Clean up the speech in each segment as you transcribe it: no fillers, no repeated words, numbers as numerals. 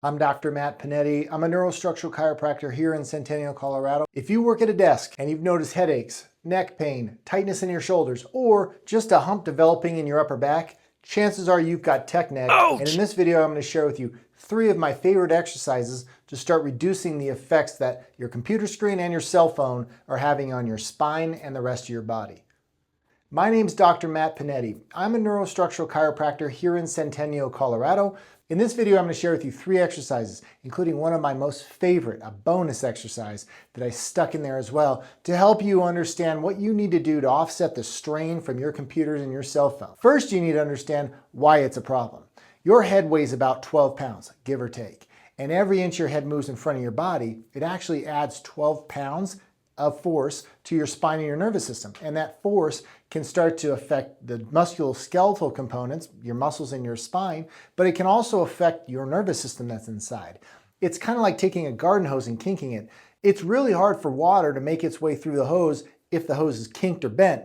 I'm Dr. Matt Pennetti. I'm a neurostructural chiropractor here in Centennial, Colorado. If you work at a desk and you've noticed headaches, neck pain, tightness in your shoulders, or just a hump developing in your upper back, chances are you've got tech neck. Ouch! And in this video, I'm going to share with you 3 of my favorite exercises to start reducing the effects that your computer screen and your cell phone are having on your spine and the rest of your body. My name's Dr. Matt Pennetti. I'm a neurostructural chiropractor here in Centennial, Colorado. In this video, I'm going to share with you 3 exercises, including one of my most favorite, a bonus exercise that I stuck in there as well to help you understand what you need to do to offset the strain from your computers and your cell phone. First, you need to understand why it's a problem. Your head weighs about 12 pounds, give or take. And every inch your head moves in front of your body, it actually adds 12 pounds of force to your spine and your nervous system. And that force can start to affect the musculoskeletal components, your muscles in your spine, but it can also affect your nervous system that's inside. It's kind of like taking a garden hose and kinking it. It's really hard for water to make its way through the hose if the hose is kinked or bent.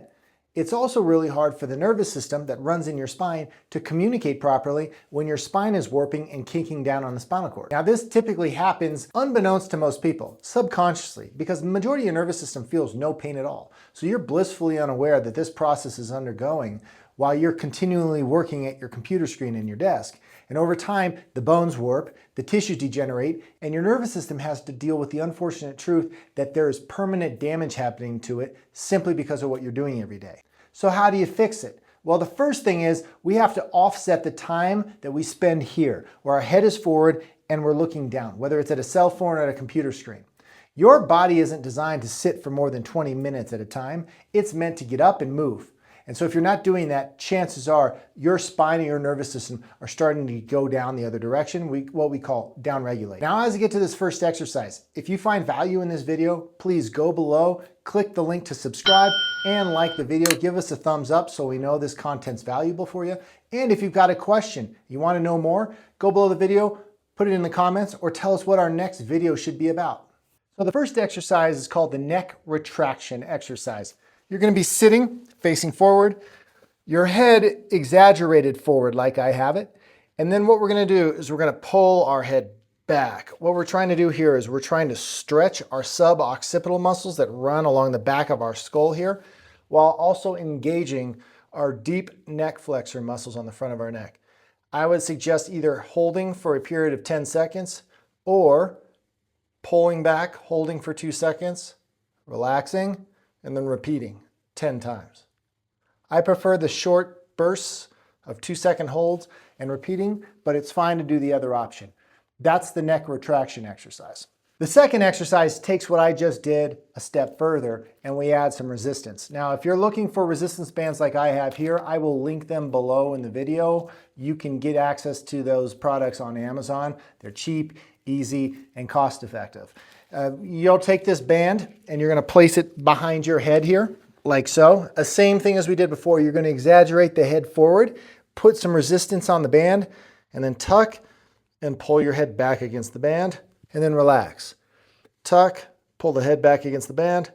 It's also really hard for the nervous system that runs in your spine to communicate properly when your spine is warping and kinking down on the spinal cord. Now, this typically happens unbeknownst to most people, subconsciously, because the majority of your nervous system feels no pain at all. So you're blissfully unaware that this process is undergoing while you're continually working at your computer screen in your desk. And over time, the bones warp, the tissues degenerate, and your nervous system has to deal with the unfortunate truth that there is permanent damage happening to it simply because of what you're doing every day. So how do you fix it? Well, the first thing is we have to offset the time that we spend here, where our head is forward and we're looking down, whether it's at a cell phone or at a computer screen. Your body isn't designed to sit for more than 20 minutes at a time. It's meant to get up and move. And so if you're not doing that, chances are your spine and your nervous system are starting to go down the other direction, what we call downregulate. Now, as I get to this first exercise, if you find value in this video, please go below, click the link to subscribe and like the video. Give us a thumbs up so we know this content's valuable for you. And if you've got a question, you want to know more, go below the video, put it in the comments, or tell us what our next video should be about. So the first exercise is called the neck retraction exercise. You're going to be sitting, facing forward, your head exaggerated forward like I have it. And then what we're going to do is we're going to pull our head back. What we're trying to do here is we're trying to stretch our suboccipital muscles that run along the back of our skull here, while also engaging our deep neck flexor muscles on the front of our neck. I would suggest either holding for a period of 10 seconds or pulling back, holding for 2 seconds, relaxing, and then repeating 10 times. I prefer the short bursts of 2-second holds and repeating, but it's fine to do the other option. That's the neck retraction exercise. The second exercise takes what I just did a step further and we add some resistance. Now, if you're looking for resistance bands like I have here, I will link them below in the video. You can get access to those products on Amazon. They're cheap, easy, and cost effective. You'll take this band and you're going to place it behind your head here, like so. The same thing as we did before. You're going to exaggerate the head forward, put some resistance on the band, and then tuck and pull your head back against the band, and then relax. Tuck, pull the head back against the band,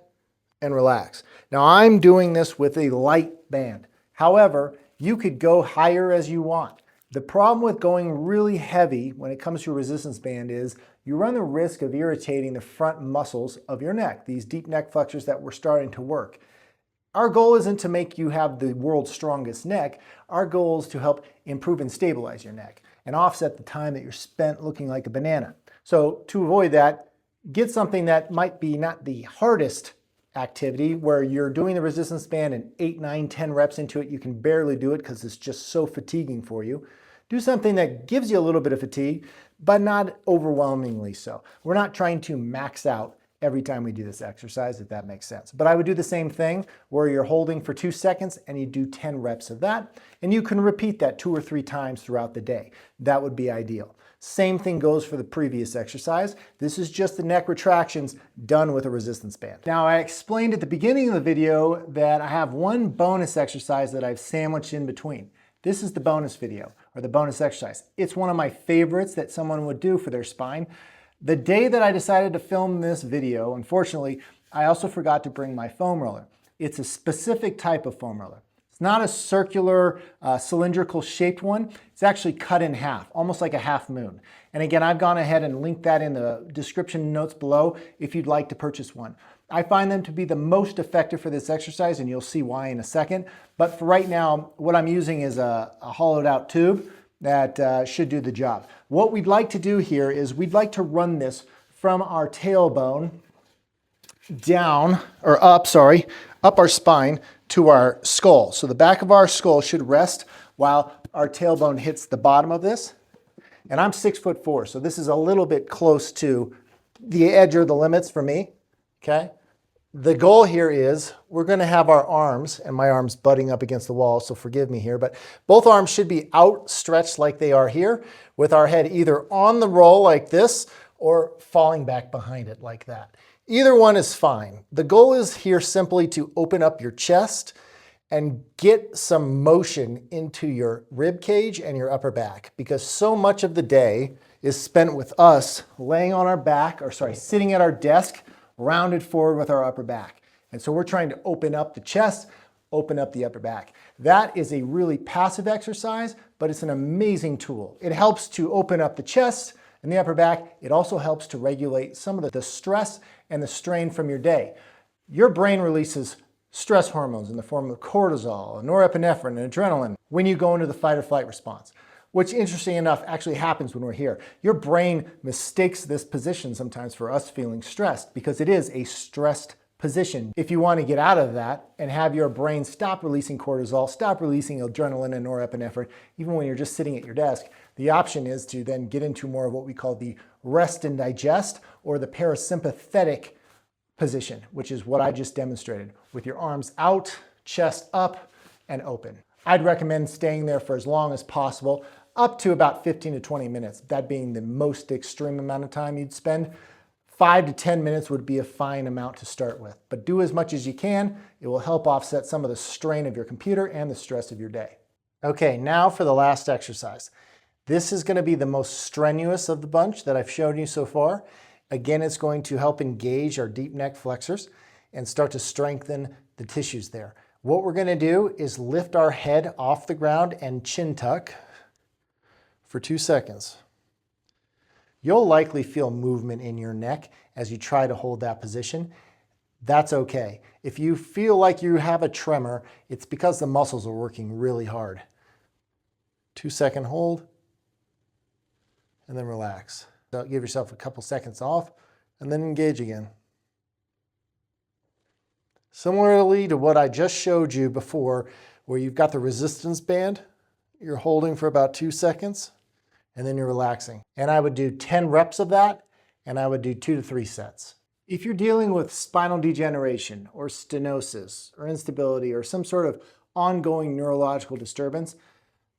and relax. Now I'm doing this with a light band. However, you could go higher as you want. The problem with going really heavy when it comes to a resistance band is you run the risk of irritating the front muscles of your neck, these deep neck flexors that we're starting to work. Our goal isn't to make you have the world's strongest neck. Our goal is to help improve and stabilize your neck and offset the time that you're spent looking like a banana. So to avoid that, get something that might be not the hardest activity where you're doing the resistance band and 8, 9, 10 reps into it, you can barely do it because it's just so fatiguing for you. Do something that gives you a little bit of fatigue, but not overwhelmingly so. We're not trying to max out every time we do this exercise, if that makes sense. But I would do the same thing where you're holding for 2 seconds and you do 10 reps of that, and you can repeat that 2 or 3 times throughout the day. That would be ideal. Same thing goes for the previous exercise. This is just the neck retractions done with a resistance band. Now, I explained at the beginning of the video that I have one bonus exercise that I've sandwiched in between. This is the bonus video, or the bonus exercise. It's one of my favorites that someone would do for their spine. The day that I decided to film this video, unfortunately, I also forgot to bring my foam roller. It's a specific type of foam roller. It's It's not a circular, cylindrical shaped one. It's actually cut in half, almost like a half moon. And again, I've gone ahead and linked that in the description notes below if you'd like to purchase one. I find them to be the most effective for this exercise, and you'll see why in a second. But for right now, what I'm using is a hollowed out tube that should do the job. What we'd like to do here is we'd like to run this from our tailbone down, or up, sorry, up our spine to our skull. So the back of our skull should rest while our tailbone hits the bottom of this. And I'm 6'4", so this is a little bit close to the edge or the limits for me, okay? The goal here is we're gonna have our arms, and my arm's butting up against the wall, so forgive me here, but both arms should be outstretched like they are here, with our head either on the roll like this or falling back behind it like that. Either one is fine. The goal is here simply to open up your chest and get some motion into your rib cage and your upper back, because so much of the day is spent with us laying on our back, or sorry, sitting at our desk, rounded forward with our upper back. And so we're trying to open up the chest, open up the upper back. That is a really passive exercise, but it's an amazing tool. It helps to open up the chest and the upper back. It also helps to regulate some of the stress and the strain from your day. Your brain releases stress hormones in the form of cortisol, norepinephrine, and adrenaline when you go into the fight or flight response, which, interesting enough, actually happens when we're here. Your brain mistakes this position sometimes for us feeling stressed, because it is a stressed position. If you want to get out of that and have your brain stop releasing cortisol, stop releasing adrenaline and norepinephrine, even when you're just sitting at your desk, the option is to then get into more of what we call the rest and digest, or the parasympathetic position, which is what I just demonstrated, with your arms out, chest up, and open. I'd recommend staying there for as long as possible, up to about 15 to 20 minutes, that being the most extreme amount of time you'd spend. 5 to 10 minutes would be a fine amount to start with, but do as much as you can. It will help offset some of the strain of your computer and the stress of your day. Okay, now for the last exercise. This is going to be the most strenuous of the bunch that I've shown you so far. Again, it's going to help engage our deep neck flexors and start to strengthen the tissues there. What we're going to do is lift our head off the ground and chin tuck for 2 seconds. You'll likely feel movement in your neck as you try to hold that position. That's okay. If you feel like you have a tremor, it's because the muscles are working really hard. 2-second hold, and then relax. So give yourself a couple seconds off, and then engage again. Similarly to what I just showed you before, where you've got the resistance band, you're holding for about 2 seconds, and then you're relaxing. And I would do 10 reps of that, and I would do 2 to 3 sets. If you're dealing with spinal degeneration or stenosis or instability or some sort of ongoing neurological disturbance,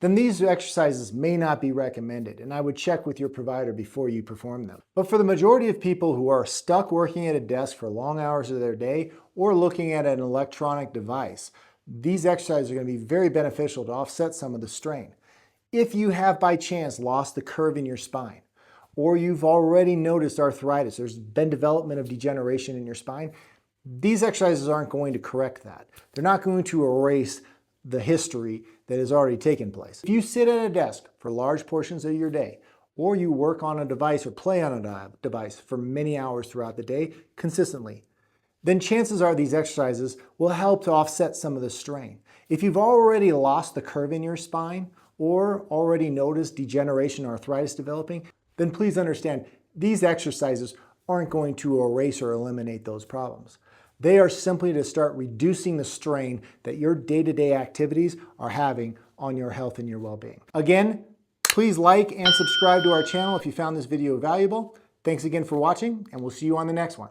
then these exercises may not be recommended, and I would check with your provider before you perform them. But for the majority of people who are stuck working at a desk for long hours of their day or looking at an electronic device, these exercises are going to be very beneficial to offset some of the strain. If you have by chance lost the curve in your spine, or you've already noticed arthritis, there's been development of degeneration in your spine, these exercises aren't going to correct that. They're not going to erase the history that has already taken place. If you sit at a desk for large portions of your day, or you work on a device or play on a device for many hours throughout the day consistently, then chances are these exercises will help to offset some of the strain. If you've already lost the curve in your spine, or already noticed degeneration or arthritis developing, then please understand these exercises aren't going to erase or eliminate those problems. They are simply to start reducing the strain that your day-to-day activities are having on your health and your well-being. Again, please like and subscribe to our channel if you found this video valuable. Thanks again for watching, and we'll see you on the next one.